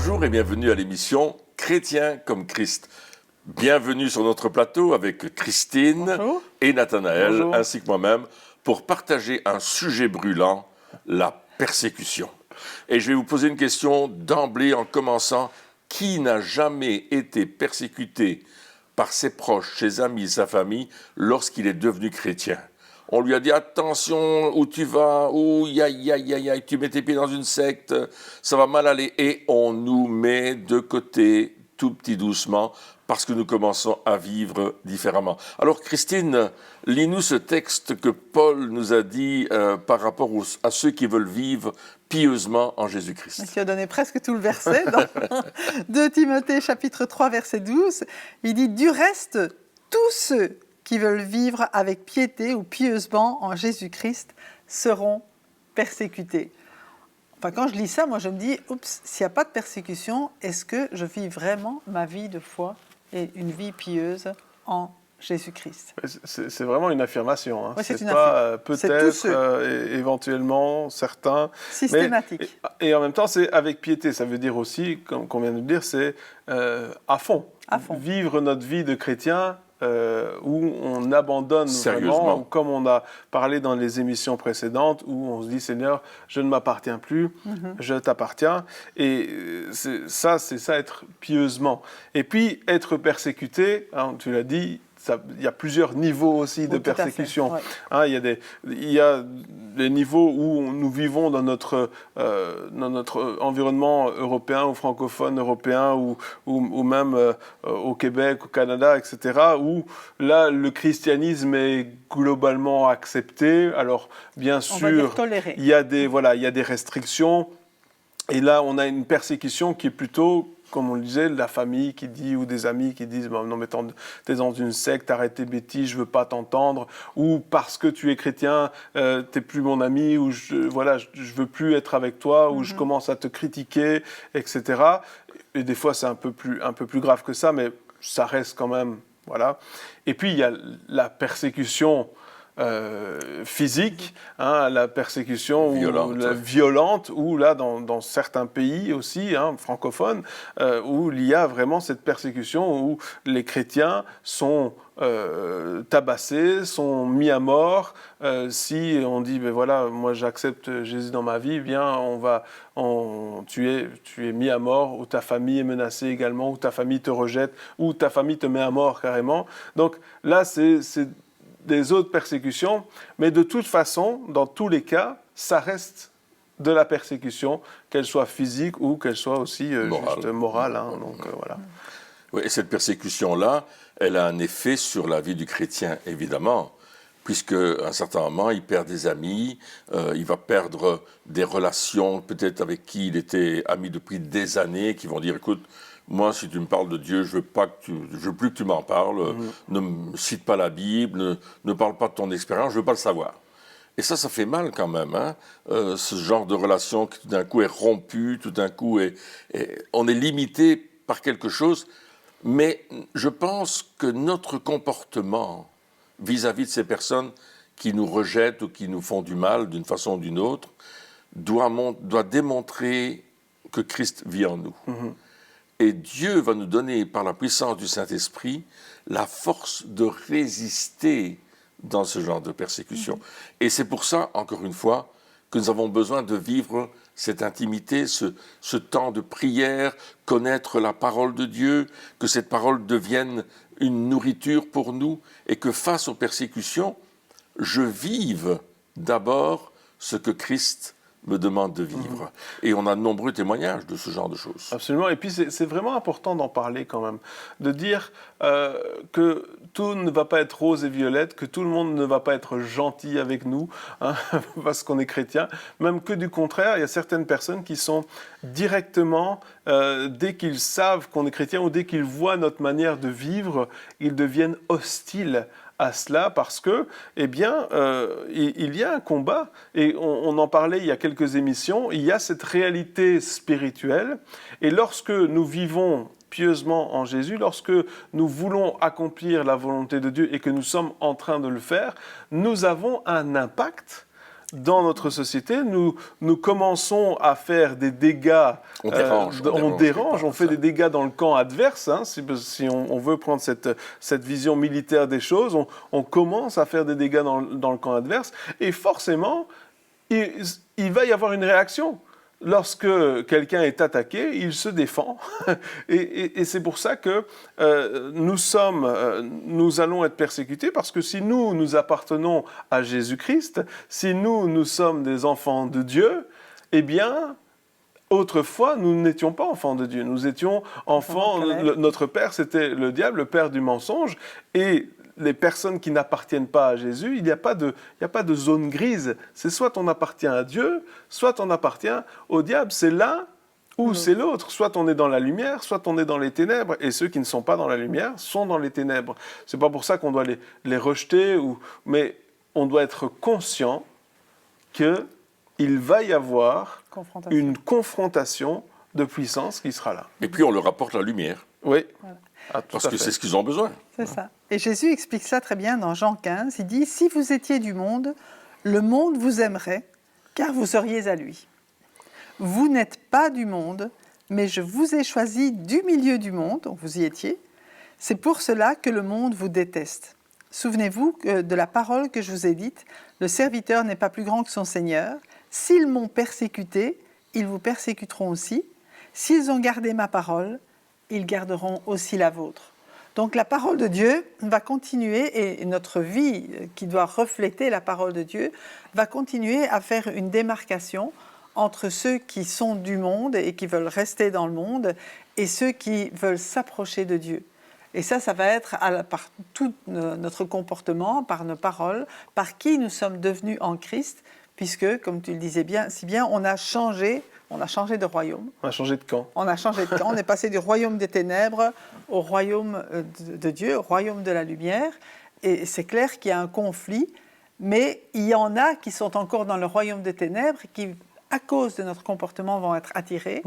Bonjour et bienvenue à l'émission Chrétien comme Christ. Bienvenue sur notre plateau avec Christine Bonjour. Et Nathanaël, Bonjour. Ainsi que moi-même, pour partager un sujet brûlant, la persécution. Et je vais vous poser une question d'emblée en commençant. Qui n'a jamais été persécuté par ses proches, ses amis, sa famille, lorsqu'il est devenu chrétien? On lui a dit, attention, où tu vas, tu mets tes pieds dans une secte, ça va mal aller. Et on nous met de côté, tout petit doucement, parce que nous commençons à vivre différemment. Alors Christine, lis-nous ce texte que Paul nous a dit par rapport à ceux qui veulent vivre pieusement en Jésus-Christ. Tu as donné presque tout le verset dans 2 Timothée chapitre 3 verset 12. Il dit « Du reste, tous ceux qui veulent vivre avec piété ou pieusement en Jésus-Christ seront persécutés. » Enfin, quand je lis ça, moi je me dis « Oups, s'il n'y a pas de persécution, est-ce que je vis vraiment ma vie de foi et une vie pieuse en Jésus-Christ ?» C'est vraiment une affirmation. Hein. Oui, c'est une pas peut-être, éventuellement, certains. Systématique. Et en même temps, c'est avec piété. Ça veut dire aussi, comme on vient de le dire, c'est à fond. Vivre notre vie de chrétien où on abandonne vraiment, ou comme on a parlé dans les émissions précédentes, où on se dit, Seigneur, je ne m'appartiens plus, je t'appartiens. Et c'est ça, être pieusement. Et puis, être persécuté, hein, tu l'as dit, il y a plusieurs niveaux aussi de persécution. Ouais. Hein, il y a les niveaux où nous vivons dans notre environnement européen ou francophone européen ou même au Québec, au Canada, etc., où là, le christianisme est globalement accepté. Alors, bien sûr, il y a des restrictions. Et là, on a une persécution qui est plutôt, comme on le disait, la famille qui dit, ou des amis qui disent non mais t'es dans une secte, arrête tes bêtises, je veux pas t'entendre, ou parce que tu es chrétien, t'es plus mon ami, ou je veux plus être avec toi, ou je commence à te critiquer, etc. Et des fois c'est un peu plus grave que ça, mais ça reste quand même, voilà. Et puis il y a la persécution physique, hein, la persécution violente, ou là dans certains pays aussi, hein, francophones, où il y a vraiment cette persécution où les chrétiens sont tabassés, sont mis à mort. Si on dit, ben voilà, moi j'accepte Jésus dans ma vie, bien tu es mis à mort, ou ta famille est menacée également, ou ta famille te rejette, ou ta famille te met à mort carrément. Donc là, c'est des autres persécutions, mais de toute façon, dans tous les cas, ça reste de la persécution, qu'elle soit physique ou qu'elle soit aussi juste morale. Hein, donc, voilà. Oui, et cette persécution-là, elle a un effet sur la vie du chrétien, évidemment, puisqu'à un certain moment, il perd des amis, il va perdre des relations, peut-être avec qui il était ami depuis des années, qui vont dire, écoute, moi, si tu me parles de Dieu, je veux plus que tu m'en parles. Ne me cite pas la Bible, ne parle pas de ton expérience, je veux pas le savoir. Et ça fait mal quand même, hein, ce genre de relation qui tout d'un coup est rompue, tout d'un coup on est limité par quelque chose. Mais je pense que notre comportement vis-à-vis de ces personnes qui nous rejettent ou qui nous font du mal d'une façon ou d'une autre doit démontrer que Christ vit en nous. Et Dieu va nous donner, par la puissance du Saint-Esprit, la force de résister dans ce genre de persécution. Et c'est pour ça, encore une fois, que nous avons besoin de vivre cette intimité, ce temps de prière, connaître la parole de Dieu, que cette parole devienne une nourriture pour nous, et que face aux persécutions, je vive d'abord ce que Christ me demande de vivre. Et on a de nombreux témoignages de ce genre de choses. Absolument. Et puis, c'est vraiment important d'en parler quand même. De dire que tout ne va pas être rose et violette, que tout le monde ne va pas être gentil avec nous, hein, parce qu'on est chrétien. Même que du contraire, il y a certaines personnes qui sont directement, dès qu'ils savent qu'on est chrétien ou dès qu'ils voient notre manière de vivre, ils deviennent hostiles à cela parce que, eh bien, il y a un combat, et on en parlait il y a quelques émissions, il y a cette réalité spirituelle, et lorsque nous vivons pieusement en Jésus, lorsque nous voulons accomplir la volonté de Dieu et que nous sommes en train de le faire, nous avons un impact dans notre société, nous commençons à faire des dégâts. On dérange, On fait des dégâts dans le camp adverse. Hein, si on veut prendre cette vision militaire des choses, on commence à faire des dégâts dans le camp adverse. Et forcément, il va y avoir une réaction. Lorsque quelqu'un est attaqué, il se défend. et c'est pour ça que nous allons être persécutés, parce que si nous appartenons à Jésus-Christ, si nous sommes des enfants de Dieu, eh bien, autrefois, nous n'étions pas enfants de Dieu. Nous étions enfants, notre père, c'était le diable, le père du mensonge, et les personnes qui n'appartiennent pas à Jésus, il n'y a pas de zone grise. C'est soit on appartient à Dieu, soit on appartient au diable. C'est l'un ou c'est l'autre. Soit on est dans la lumière, soit on est dans les ténèbres. Et ceux qui ne sont pas dans la lumière sont dans les ténèbres. C'est pas pour ça qu'on doit les rejeter, mais on doit être conscient qu'il va y avoir une confrontation de puissance qui sera là. Et puis on leur apporte la lumière. Oui. Voilà. Parce que c'est ce qu'ils ont besoin. C'est ça. Et Jésus explique ça très bien dans Jean 15. Il dit « Si vous étiez du monde, le monde vous aimerait, car vous seriez à lui. Vous n'êtes pas du monde, mais je vous ai choisi du milieu du monde, donc vous y étiez. C'est pour cela que le monde vous déteste. Souvenez-vous de la parole que je vous ai dite, le serviteur n'est pas plus grand que son Seigneur. S'ils m'ont persécuté, ils vous persécuteront aussi. S'ils ont gardé ma parole, ils garderont aussi la vôtre. » Donc la parole de Dieu va continuer, et notre vie qui doit refléter la parole de Dieu, va continuer à faire une démarcation entre ceux qui sont du monde et qui veulent rester dans le monde et ceux qui veulent s'approcher de Dieu. Et ça va être par tout notre comportement, par nos paroles, par qui nous sommes devenus en Christ, puisque, comme tu le disais bien, si bien on a changé de royaume. On a changé de camp. On a changé de camp. On est passé du royaume des ténèbres au royaume de Dieu, au royaume de la lumière. Et c'est clair qu'il y a un conflit, mais il y en a qui sont encore dans le royaume des ténèbres, qui, à cause de notre comportement, vont être attirés.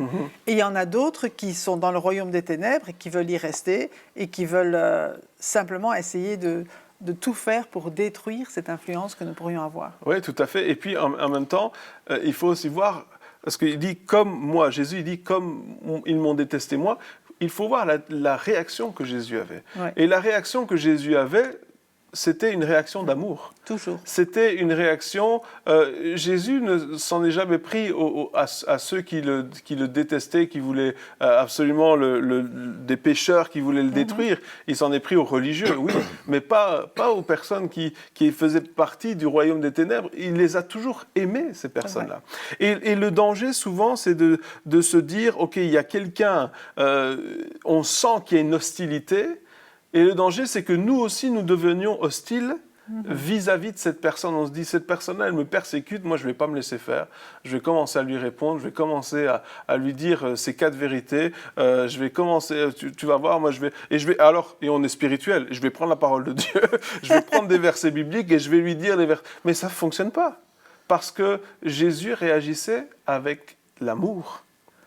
Et il y en a d'autres qui sont dans le royaume des ténèbres et qui veulent y rester et qui veulent simplement essayer de tout faire pour détruire cette influence que nous pourrions avoir. Oui, tout à fait. Et puis, en même temps, il faut aussi voir... Parce qu'il dit, comme moi, Jésus, il dit, comme ils m'ont détesté moi, il faut voir la réaction que Jésus avait. Ouais. Et la réaction que Jésus avait, c'était une réaction d'amour. Toujours. C'était une réaction... Jésus ne s'en est jamais pris à ceux qui le détestaient, qui voulaient absolument des pécheurs qui voulaient le détruire. Il s'en est pris aux religieux, oui, mais pas aux personnes qui faisaient partie du royaume des ténèbres. Il les a toujours aimés, ces personnes-là. Et le danger, souvent, c'est de se dire, OK, il y a quelqu'un, on sent qu'il y a une hostilité. Et le danger, c'est que nous aussi, nous devenions hostiles vis-à-vis de cette personne. On se dit, cette personne-là, elle me persécute, moi, je ne vais pas me laisser faire. Je vais commencer à lui répondre, je vais commencer à lui dire ces 4 vérités. Je vais commencer, tu vas voir, moi, et on est spirituel, je vais prendre la parole de Dieu, je vais prendre des versets bibliques et je vais lui dire des versets. Mais ça ne fonctionne pas, parce que Jésus réagissait avec l'amour.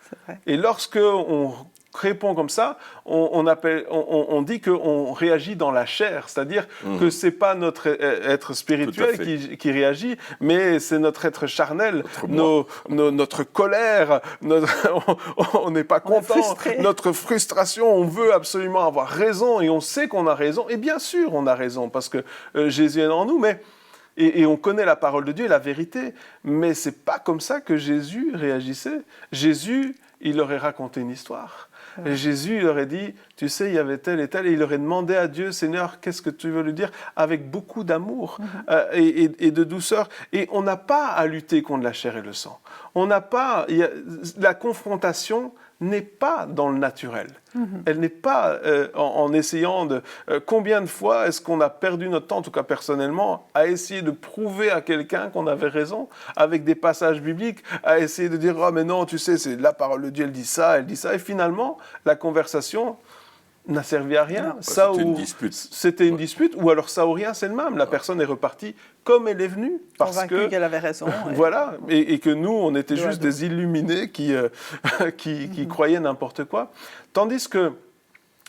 C'est vrai. Et lorsque on répond comme ça, on dit qu'on réagit dans la chair, c'est-à-dire que ce n'est pas notre être spirituel qui réagit, mais c'est notre être charnel, notre colère, on n'est pas content, notre frustration, on veut absolument avoir raison et on sait qu'on a raison, et bien sûr on a raison parce que Jésus est en nous, mais... Et on connaît la parole de Dieu et la vérité, mais ce n'est pas comme ça que Jésus réagissait. Jésus, il aurait raconté une histoire. Et Jésus, il aurait dit, tu sais, il y avait tel et tel, et il aurait demandé à Dieu, Seigneur, qu'est-ce que tu veux lui dire, avec beaucoup d'amour et de douceur. Et on n'a pas à lutter contre la chair et le sang. La confrontation n'est pas dans le naturel. Elle n'est pas en essayant de... combien de fois est-ce qu'on a perdu notre temps, en tout cas personnellement, à essayer de prouver à quelqu'un qu'on avait raison, avec des passages bibliques, à essayer de dire « Ah, mais non, tu sais, c'est la parole de Dieu, elle dit ça, et finalement, la conversation n'a servi à rien. C'était une dispute, ou alors ça ou rien, c'est le même. La personne est repartie comme elle est venue. Convaincue qu'elle avait raison. Voilà, et que nous, on était juste des illuminés qui croyaient n'importe quoi. Tandis que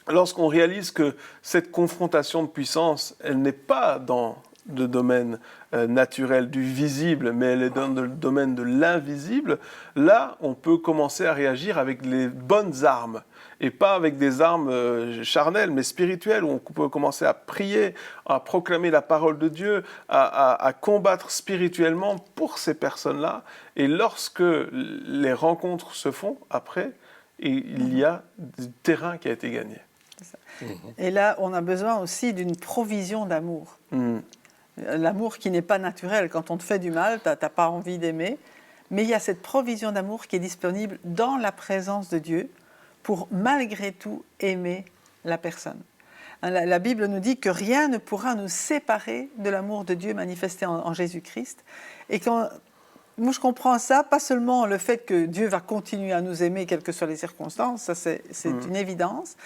lorsqu'on réalise que cette confrontation de puissance, elle n'est pas dans le domaine naturel du visible, mais elle est dans le domaine de l'invisible, là, on peut commencer à réagir avec les bonnes armes. Et pas avec des armes charnelles, mais spirituelles, où on peut commencer à prier, à proclamer la parole de Dieu, à combattre spirituellement pour ces personnes-là. Et lorsque les rencontres se font, après, il y a du terrain qui a été gagné. Et là, on a besoin aussi d'une provision d'amour. L'amour qui n'est pas naturel. Quand on te fait du mal, tu n'as pas envie d'aimer. Mais il y a cette provision d'amour qui est disponible dans la présence de Dieu pour, malgré tout, aimer la personne. La Bible nous dit que rien ne pourra nous séparer de l'amour de Dieu manifesté en Jésus-Christ. Et quand... Moi, je comprends ça, pas seulement le fait que Dieu va continuer à nous aimer, quelles que soient les circonstances, ça c'est une évidence,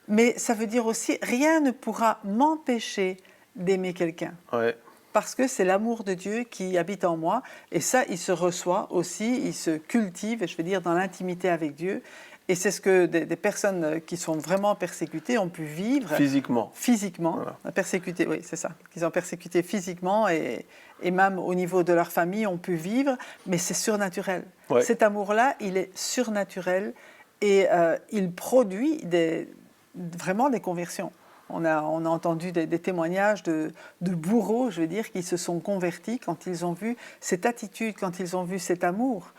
mais ça veut dire aussi, rien ne pourra m'empêcher d'aimer quelqu'un. Ouais. Parce que c'est l'amour de Dieu qui habite en moi, et ça, il se reçoit aussi, il se cultive, je veux dire, dans l'intimité avec Dieu. Et c'est ce que des personnes qui sont vraiment persécutées ont pu vivre. Physiquement. Voilà. Persécutées, oui, c'est ça. Qu'ils ont persécuté physiquement et même au niveau de leur famille ont pu vivre, mais c'est surnaturel. Ouais. Cet amour-là, il est surnaturel et il produit vraiment des conversions. On a entendu des témoignages de bourreaux, je veux dire, qui se sont convertis quand ils ont vu cette attitude, quand ils ont vu cet amour.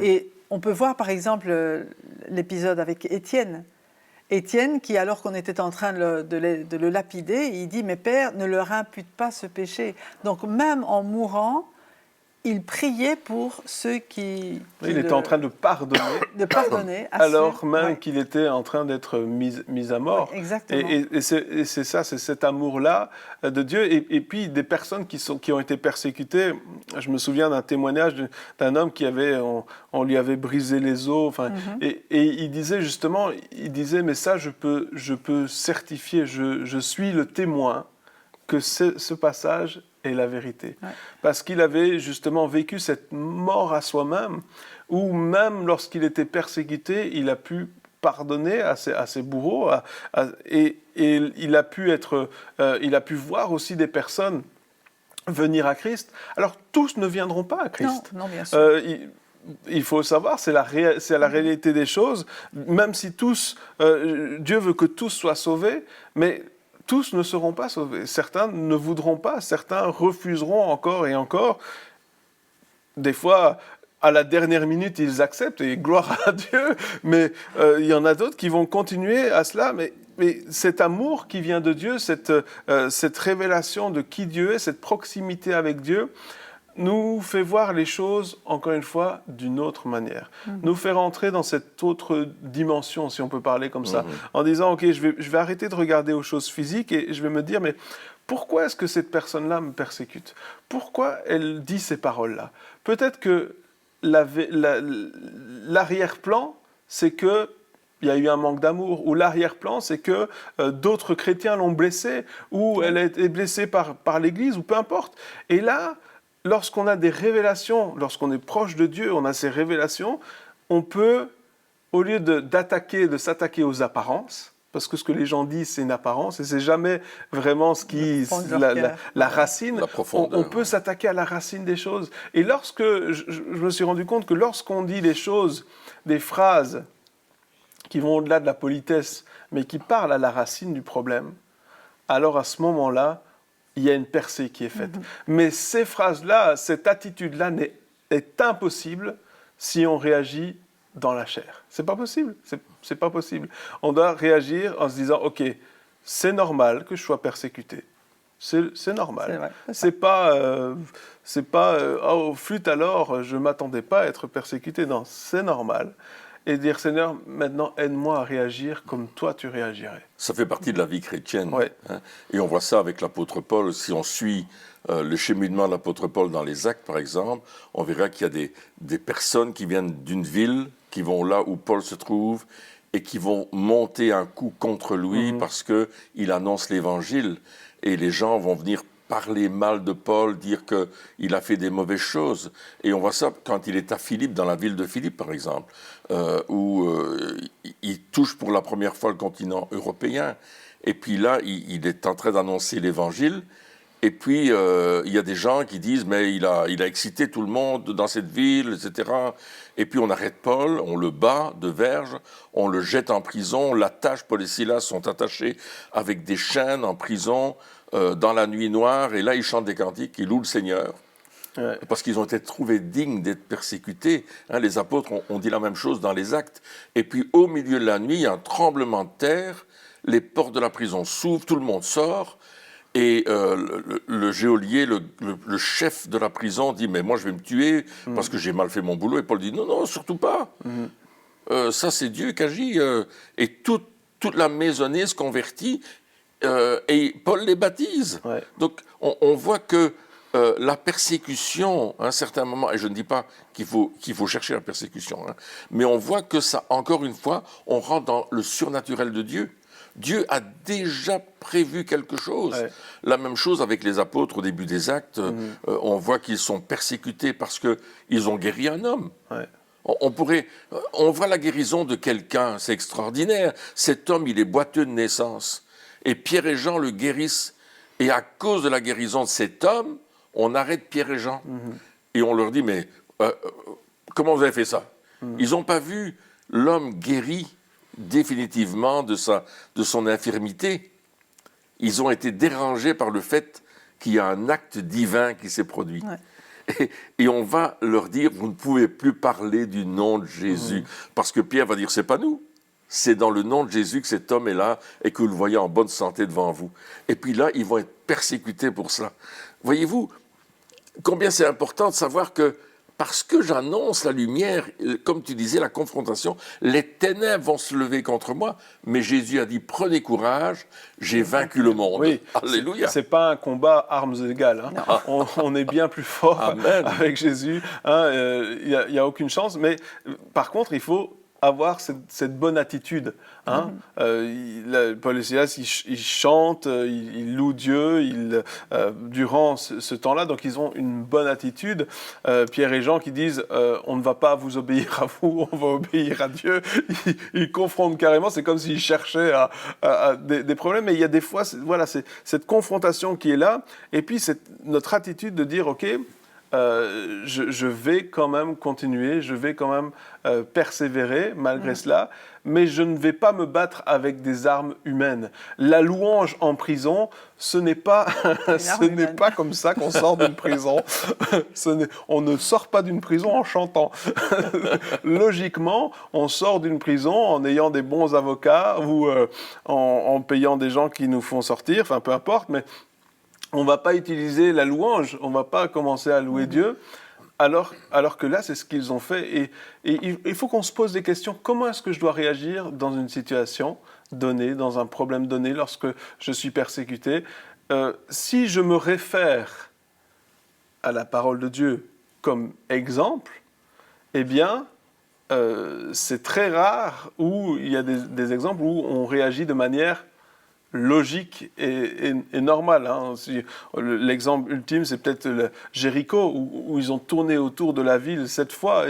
Et on peut voir par exemple l'épisode avec Étienne. Étienne qui, alors qu'on était en train de le lapider, il dit « Mais Père, ne leur impute pas ce péché ». Donc même en mourant, il priait pour ceux qui il était en train de pardonner. De pardonner. Alors même qu'il était en train d'être mis à mort. Ouais, exactement. Et c'est ça, c'est cet amour-là de Dieu. Et puis des personnes qui ont été persécutées. Je me souviens d'un témoignage d'un homme on lui avait brisé les os. Enfin, et il disait justement, mais ça je peux certifier, je suis le témoin que ce passage est la vérité. Ouais. Parce qu'il avait justement vécu cette mort à soi-même, où même lorsqu'il était persécuté, il a pu pardonner à ses bourreaux, et il a pu voir aussi des personnes venir à Christ. Alors tous ne viendront pas à Christ. Non, bien sûr. Il faut savoir, c'est la réalité des choses, même si Dieu veut que tous soient sauvés, mais tous ne seront pas sauvés. Certains ne voudront pas, certains refuseront encore et encore. Des fois, à la dernière minute, ils acceptent, et gloire à Dieu, mais il y en a d'autres qui vont continuer à cela. Mais cet amour qui vient de Dieu, cette révélation de qui Dieu est, cette proximité avec Dieu, nous fait voir les choses, encore une fois, d'une autre manière. Nous fait rentrer dans cette autre dimension, si on peut parler comme ça, en disant, OK, je vais arrêter de regarder aux choses physiques et je vais me dire, mais pourquoi est-ce que cette personne-là me persécute? Pourquoi elle dit ces paroles-là? Peut-être que l'arrière-plan, c'est que il y a eu un manque d'amour, ou l'arrière-plan, c'est que d'autres chrétiens l'ont blessée, ou elle a été blessée par l'Église, ou peu importe. Et là, lorsqu'on a des révélations, lorsqu'on est proche de Dieu, on a ces révélations, on peut, au lieu de s'attaquer aux apparences, parce que ce que les gens disent, c'est une apparence, et c'est jamais vraiment ce qui la racine, on peut s'attaquer à la racine des choses. Et lorsque, je me suis rendu compte que lorsqu'on dit des choses, des phrases qui vont au-delà de la politesse, mais qui parlent à la racine du problème, alors à ce moment-là, il y a une percée qui est faite. Mais ces phrases-là, cette attitude-là est impossible si on réagit dans la chair. C'est pas possible. C'est pas possible. On doit réagir en se disant, OK, c'est normal que je sois persécuté. C'est normal. C'est pas oh, flûte alors, je m'attendais pas à être persécuté. Non, c'est normal. Et dire, Seigneur, maintenant, aide-moi à réagir comme toi, tu réagirais. Ça fait partie de la vie chrétienne. Ouais. Hein, et on voit ça avec l'apôtre Paul. Si on suit le cheminement de l'apôtre Paul dans les Actes, par exemple, on verra qu'il y a des personnes qui viennent d'une ville, qui vont là où Paul se trouve, et qui vont monter un coup contre lui parce qu'il annonce l'Évangile. Et les gens vont venir parler mal de Paul, dire qu'il a fait des mauvaises choses. Et on voit ça quand il est à Philippe, dans la ville de Philippe, par exemple, où il touche pour la première fois le continent européen. Et puis là, il est en train d'annoncer l'Évangile. Et puis, il y a des gens qui disent, mais il a excité tout le monde dans cette ville, etc. Et puis, on arrête Paul, on le bat de verge, on le jette en prison, on l'attache, Paul et Silas sont attachés avec des chaînes en prison, dans la nuit noire, et là, ils chantent des cantiques, ils louent le Seigneur. Ouais. Parce qu'ils ont été trouvés dignes d'être persécutés. Hein, les apôtres ont dit la même chose dans les Actes. Et puis, au milieu de la nuit, il y a un tremblement de terre, les portes de la prison s'ouvrent, tout le monde sort, et le geôlier, le chef de la prison dit « Mais moi, je vais me tuer parce que j'ai mal fait mon boulot. » Et Paul dit « Non, non, surtout pas. Ça, c'est Dieu qui agit. » Et toute la maisonnée se convertit, et Paul les baptise. Ouais. Donc, on voit que la persécution, à un certain moment, et je ne dis pas qu'il faut chercher la persécution, hein, mais on voit que ça, encore une fois, on rentre dans le surnaturel de Dieu. Dieu a déjà prévu quelque chose. Ouais. La même chose avec les apôtres au début des Actes. On voit qu'ils sont persécutés parce qu'ils ont guéri un homme. Ouais. On voit la guérison de quelqu'un, c'est extraordinaire. Cet homme, il est boiteux de naissance. Et Pierre et Jean le guérissent. Et à cause de la guérison de cet homme, on arrête Pierre et Jean. Et on leur dit, mais comment vous avez fait ça? Ils n'ont pas vu l'homme guéri définitivement de son infirmité. Ils ont été dérangés par le fait qu'il y a un acte divin qui s'est produit. Ouais. Et on va leur dire, vous ne pouvez plus parler du nom de Jésus. Parce que Pierre va dire, c'est pas nous. C'est dans le nom de Jésus que cet homme est là et que vous le voyez en bonne santé devant vous. Et puis là, ils vont être persécutés pour ça. Voyez-vous, combien c'est important de savoir que parce que j'annonce la lumière, comme tu disais, la confrontation, les ténèbres vont se lever contre moi, mais Jésus a dit, prenez courage, j'ai vaincu le monde. Oui, alléluia. C'est pas un combat armes égales. Hein. On est bien plus fort avec Jésus. Il n'y a aucune chance. Mais par contre, il faut avoir cette bonne attitude. Hein. Paul et Silas, ils chantent, ils louent Dieu durant ce temps-là, donc ils ont une bonne attitude. Pierre et Jean qui disent on ne va pas vous obéir à vous, on va obéir à Dieu. Ils confrontent carrément, c'est comme s'ils cherchaient des problèmes, mais il y a des fois, c'est cette confrontation qui est là, et puis c'est notre attitude de dire ok, je vais quand même continuer, je vais quand même persévérer malgré cela, mais je ne vais pas me battre avec des armes humaines. La louange en prison, ce n'est pas comme ça qu'on sort d'une prison. On ne sort pas d'une prison en chantant. Logiquement, on sort d'une prison en ayant des bons avocats ou en payant des gens qui nous font sortir, enfin peu importe, mais on ne va pas utiliser la louange, on ne va pas commencer à louer Dieu, alors que là, c'est ce qu'ils ont fait. Et il faut qu'on se pose des questions. Comment est-ce que je dois réagir dans une situation donnée, dans un problème donné, lorsque je suis persécuté? Si je me réfère à la parole de Dieu comme exemple, eh bien, c'est très rare où il y a des exemples où on réagit de manière logique et normal. Hein. L'exemple ultime, c'est peut-être Jéricho, où ils ont tourné autour de la ville 7 fois,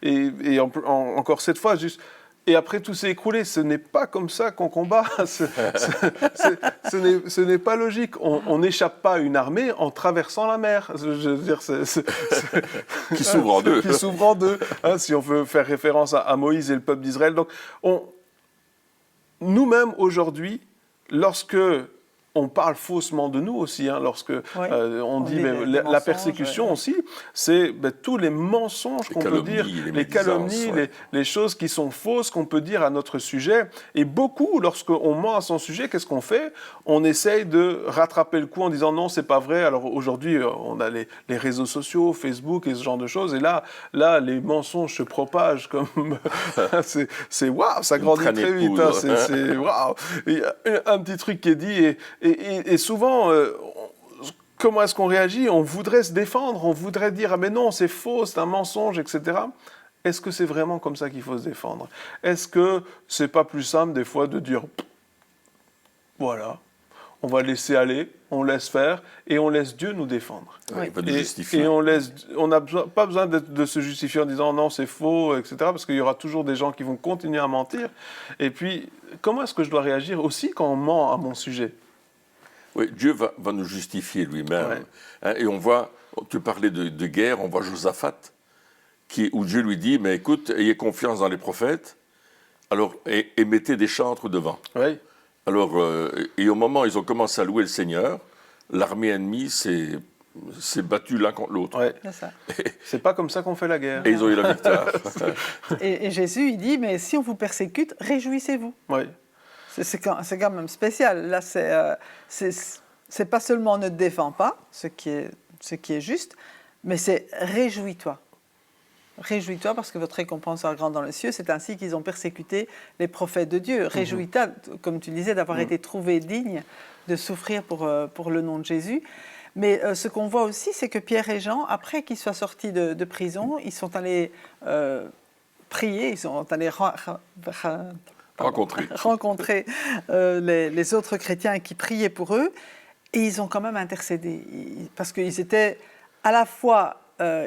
et encore 7 fois, juste. Et après, tout s'est écroulé. Ce n'est pas comme ça qu'on combat. Ce n'est pas logique. On n'échappe pas à une armée en traversant la mer. Je veux dire, qui s'ouvre en deux. Qui s'ouvre en deux, hein, si on veut faire référence à Moïse et le peuple d'Israël. Donc, nous-mêmes, aujourd'hui, lorsque on parle faussement de nous aussi, hein, lorsque on dit la persécution aussi, c'est tous les mensonges qu'on peut dire, les calomnies, les choses qui sont fausses qu'on peut dire à notre sujet. Et beaucoup, lorsqu'on ment à son sujet, qu'est-ce qu'on fait? On essaye de rattraper le coup en disant non, c'est pas vrai. Alors aujourd'hui, on a les réseaux sociaux, Facebook et ce genre de choses. Et là les mensonges se propagent comme c'est waouh, ça grandit très vite. Hein, c'est waouh. Un petit truc qui est dit et souvent, comment est-ce qu'on réagit? On voudrait se défendre, on voudrait dire « Ah mais non, c'est faux, c'est un mensonge, etc. » Est-ce que c'est vraiment comme ça qu'il faut se défendre? Est-ce que c'est pas plus simple des fois de dire « Voilà, on va laisser aller, on laisse faire et on laisse Dieu nous défendre. » Et on n'a pas besoin de se justifier en disant « Non, c'est faux, etc. » parce qu'il y aura toujours des gens qui vont continuer à mentir. Et puis, comment est-ce que je dois réagir aussi quand on ment à mon sujet? Oui, Dieu va nous justifier lui-même. Ouais. Hein, et on voit, tu parlais de guerre, on voit Josaphat, où Dieu lui dit, mais écoute, ayez confiance dans les prophètes, alors, et mettez des chantres devant. Oui. Alors, et au moment où ils ont commencé à louer le Seigneur, l'armée ennemie s'est battue l'un contre l'autre. Ouais. C'est ça. C'est pas comme ça qu'on fait la guerre. Et ils ont eu la victoire. Et Jésus, il dit, mais si on vous persécute, réjouissez-vous. Oui. C'est quand même spécial. Là, c'est pas seulement ne te défends pas, ce qui est juste, mais c'est réjouis-toi. Réjouis-toi parce que votre récompense sera grande dans les cieux. C'est ainsi qu'ils ont persécuté les prophètes de Dieu. Réjouis-toi, comme tu disais, d'avoir été trouvé digne de souffrir pour le nom de Jésus. Mais ce qu'on voit aussi, c'est que Pierre et Jean, après qu'ils soient sortis de prison, ils sont allés prier, ils sont allés rencontrer les autres chrétiens qui priaient pour eux, et ils ont quand même intercédé. Parce qu'ils étaient à la fois...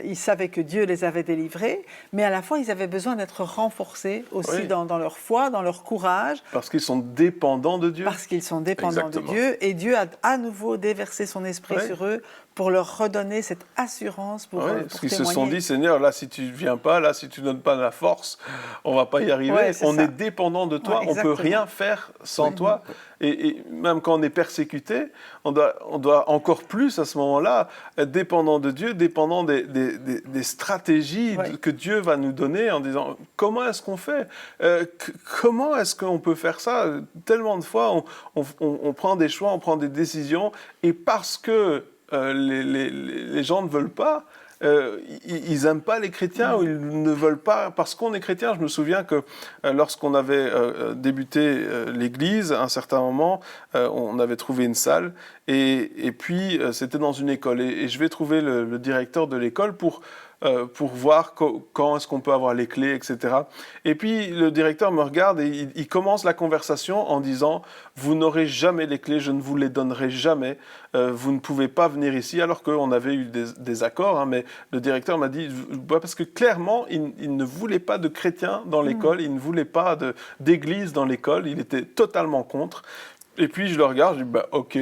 ils savaient que Dieu les avait délivrés, mais à la fois, ils avaient besoin d'être renforcés aussi Oui. dans leur foi, dans leur courage. Parce qu'ils sont dépendants de Dieu. Parce qu'ils sont dépendants Exactement. de Dieu. Et Dieu a à nouveau déversé son esprit Oui. sur eux pour leur redonner cette assurance pour, Oui, pour parce qu'ils se témoigner. sont dit, Seigneur, là, si tu ne viens pas, là, si tu ne donnes pas la force, on ne va pas y arriver. Ouais, c'est on ça. est dépendant de toi, Ouais, on ne peut exactement. rien faire sans Oui. toi. Et même quand on est persécuté, on doit encore plus, à ce moment-là, être dépendant de Dieu, dépendant des stratégies Oui. que Dieu va nous donner en disant, comment est-ce qu'on fait comment est-ce qu'on peut faire ça? Tellement de fois, on prend des choix, on prend des décisions, et parce que les gens ne veulent pas, ils n'aiment pas les chrétiens, ou ils ne veulent pas, parce qu'on est chrétien. Je me souviens que lorsqu'on avait débuté l'église, à un certain moment, on avait trouvé une salle, et puis c'était dans une école, et je vais trouver le directeur de l'école pour voir quand est-ce qu'on peut avoir les clés, etc. Et puis le directeur me regarde et il commence la conversation en disant « Vous n'aurez jamais les clés, je ne vous les donnerai jamais, vous ne pouvez pas venir ici », alors qu'on avait eu des accords, hein, mais le directeur m'a dit « Parce que clairement, il ne voulait pas de chrétiens dans l'école, il ne voulait pas d'église dans l'école, il était totalement contre ». Et puis je le regarde, je dis bah ok.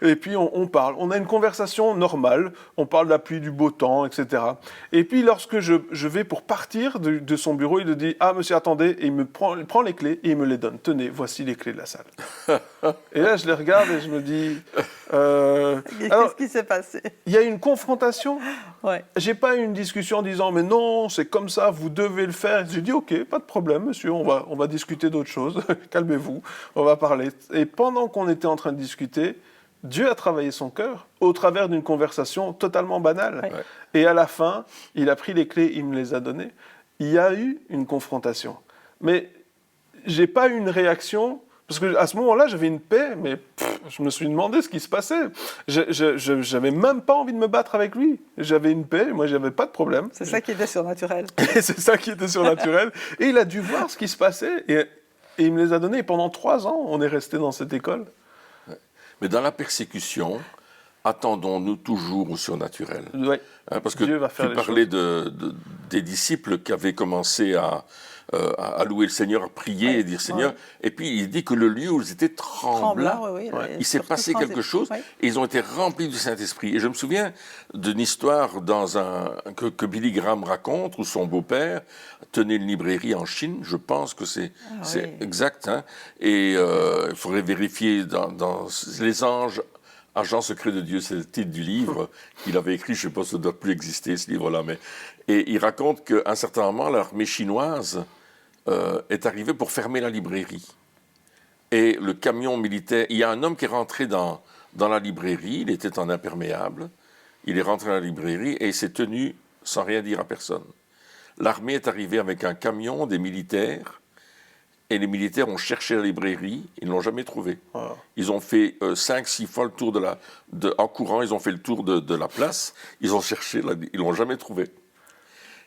Et puis on parle, on a une conversation normale, on parle de la pluie, du beau temps, etc. Et puis lorsque je vais pour partir de son bureau, il me dit ah monsieur attendez, et il prend les clés et il me les donne. Tenez, voici les clés de la salle. Et là je les regarde et je me dis Qu'est-ce qui s'est passé? il y a une confrontation. Ouais. J'ai pas eu une discussion en disant mais non c'est comme ça, vous devez le faire. J'ai dit ok, pas de problème monsieur, on va discuter d'autre chose. Calmez-vous, on va parler. Et pendant qu'on était en train de discuter, Dieu a travaillé son cœur au travers d'une conversation totalement banale. Ouais. Et à la fin, il a pris les clés, il me les a données. Il y a eu une confrontation, mais j'ai pas eu une réaction. Parce qu'à ce moment-là, j'avais une paix, mais je me suis demandé ce qui se passait. Je n'avais même pas envie de me battre avec lui. J'avais une paix, moi, j'avais pas de problème. C'est ça qui était surnaturel. Et c'est ça qui était surnaturel. Et il a dû voir ce qui se passait, et il me les a donnés. Et pendant 3 ans, on est resté dans cette école. Mais dans la persécution, attendons-nous toujours au surnaturel. Ouais. Hein, parce que Dieu va faire tu les parlais des disciples qui avaient commencé à louer le Seigneur, à prier Ouais, et dire Seigneur. ouais. Et puis il dit que le lieu où ils étaient tremblant. Oui, Il s'est passé quelque chose et ils ont été remplis du Saint-Esprit. Et je me souviens d'une histoire que Billy Graham raconte où son beau-père tenait une librairie en Chine. Je pense que c'est oui. exact. Hein, et il faudrait vérifier dans Les Anges. Agent secret de Dieu, c'est le titre du livre qu'il avait écrit, je ne sais pas si ça ne doit plus exister ce livre-là, mais... Et il raconte qu'à un certain moment, l'armée chinoise est arrivée pour fermer la librairie. Et le camion militaire, il y a un homme qui est rentré dans la librairie, il était en imperméable, il est rentré dans la librairie et il s'est tenu sans rien dire à personne. L'armée est arrivée avec un camion, des militaires, et les militaires ont cherché la librairie, ils ne l'ont jamais trouvée. Wow. Ils ont fait 5-6 fois le tour en courant, ils ont fait le tour de la place, ils ont cherché, ils ne l'ont jamais trouvé.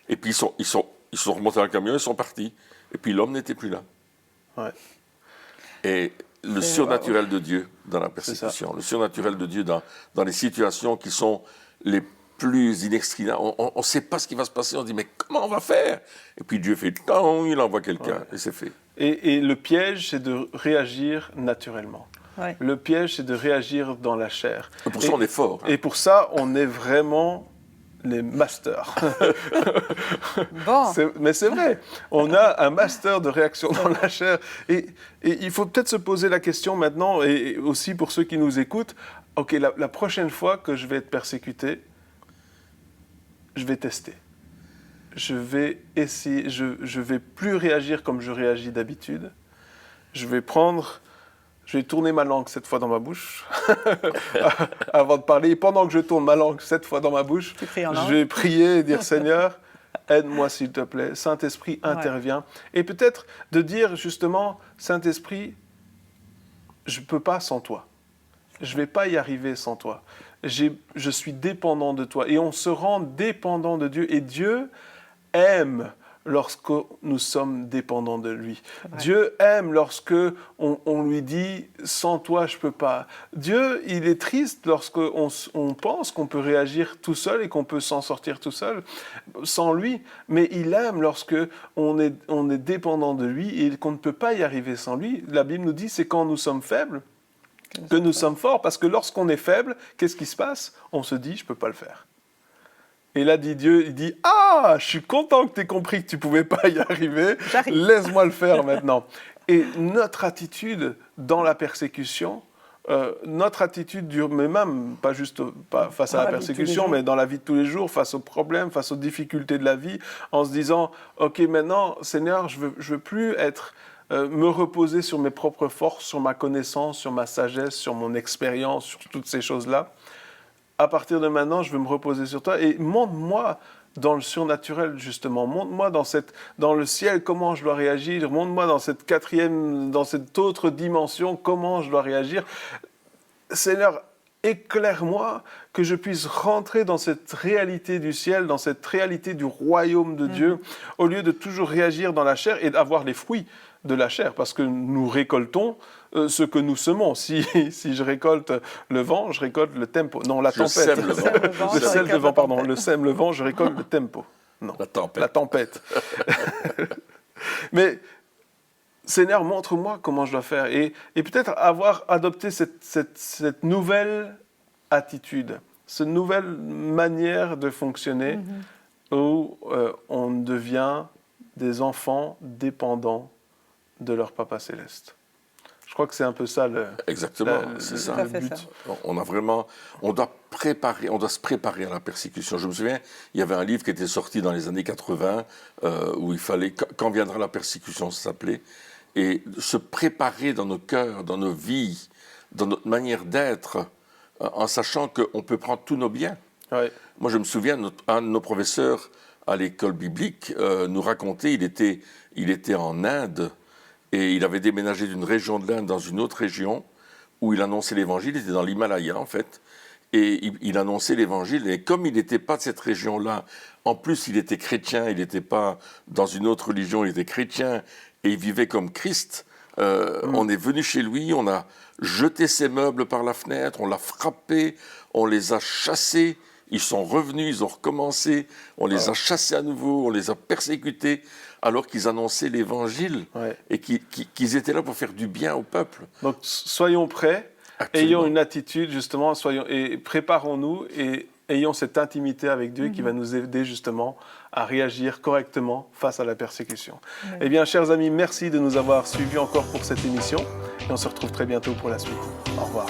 Et puis ils sont remontés dans le camion, ils sont partis. Et puis l'homme n'était plus là. Ouais. Et le surnaturel de Dieu dans la persécution, le surnaturel de Dieu dans les situations qui sont les plus inextricables. On ne sait pas ce qui va se passer, on dit mais comment on va faire? Et puis Dieu fait tant, il envoie quelqu'un et c'est fait. Et le piège, c'est de réagir naturellement. Ouais. Le piège, c'est de réagir dans la chair. Et pour ça, on est fort. Hein. Et pour ça, on est vraiment les masters. Bon. Mais c'est vrai, on a un master de réaction dans la chair. Et il faut peut-être se poser la question maintenant, et aussi pour ceux qui nous écoutent, ok, la prochaine fois que je vais être persécuté, je vais tester. Je vais essayer, je vais plus réagir comme je réagis d'habitude. Je vais tourner ma langue 7 fois dans ma bouche avant de parler. Et pendant que je tourne ma langue 7 fois dans ma bouche, je vais prier et dire Seigneur, aide-moi s'il te plaît. Saint-Esprit, interviens. Et peut-être de dire justement, Saint-Esprit, je ne peux pas sans toi. Je ne vais pas y arriver sans toi. Je suis dépendant de toi. Et on se rend dépendant de Dieu. Et Dieu aime lorsque nous sommes dépendants de lui. Dieu aime lorsque on lui dit « sans toi, je ne peux pas ». Dieu, il est triste lorsqu'on pense qu'on peut réagir tout seul et qu'on peut s'en sortir tout seul, sans lui. Mais il aime lorsque on est dépendant de lui et qu'on ne peut pas y arriver sans lui. La Bible nous dit c'est quand nous sommes faibles que nous sommes forts. Parce que lorsqu'on est faible, qu'est-ce qui se passe? On se dit « je ne peux pas le faire ». Et là, dit Dieu, il dit « Ah, je suis content que tu aies compris que tu ne pouvais pas y arriver. Laisse-moi le faire maintenant. » Et notre attitude dans la persécution, notre attitude dure, mais même pas juste face à la persécution, mais dans la vie de tous les jours, face aux problèmes, face aux difficultés de la vie, en se disant « Ok, maintenant, Seigneur, je veux plus me reposer sur mes propres forces, sur ma connaissance, sur ma sagesse, sur mon expérience, sur toutes ces choses-là. À partir de maintenant, je veux me reposer sur toi et montre-moi dans le surnaturel, justement. Montre-moi dans le ciel comment je dois réagir. Montre-moi dans cette autre dimension comment je dois réagir. Seigneur, éclaire-moi que je puisse rentrer dans cette réalité du ciel, dans cette réalité du royaume de Dieu, au lieu de toujours réagir dans la chair et d'avoir les fruits de la chair, parce que nous récoltons ce que nous semons. Si je récolte le vent, je récolte le tempo. Non, la tempête. Je sème le vent, je récolte le tempo. Non, la tempête. Mais Seigneur, montre-moi comment je dois faire. Et peut-être avoir adopté cette nouvelle attitude, cette nouvelle manière de fonctionner, où on devient des enfants dépendants de leur Papa Céleste. Je crois que c'est un peu ça Exactement, c'est ça le but. On doit se préparer à la persécution. Je me souviens, il y avait un livre qui était sorti dans les années 80 où il fallait, quand viendra la persécution, ça s'appelait, et se préparer dans nos cœurs, dans nos vies, dans notre manière d'être, en sachant qu'on peut prendre tous nos biens. Ouais. Moi, je me souviens, un de nos professeurs à l'école biblique nous racontait, il était en Inde, et il avait déménagé d'une région de l'Inde dans une autre région où il annonçait l'évangile. Il était dans l'Himalaya, en fait. Et il annonçait l'évangile. Et comme il n'était pas de cette région-là, en plus, il était chrétien. Il n'était pas dans une autre religion, il était chrétien. Et il vivait comme Christ. On est venu chez lui, on a jeté ses meubles par la fenêtre, on l'a frappé, on les a chassés. Ils sont revenus, ils ont recommencé. On les a chassés à nouveau, on les a persécutés. Alors qu'ils annonçaient l'évangile et qu'ils étaient là pour faire du bien au peuple. Donc, soyons prêts, ayons une attitude, justement, et préparons-nous et ayons cette intimité avec Dieu qui va nous aider, justement, à réagir correctement face à la persécution. Eh bien, chers amis, merci de nous avoir suivis encore pour cette émission et on se retrouve très bientôt pour la suite. Au revoir.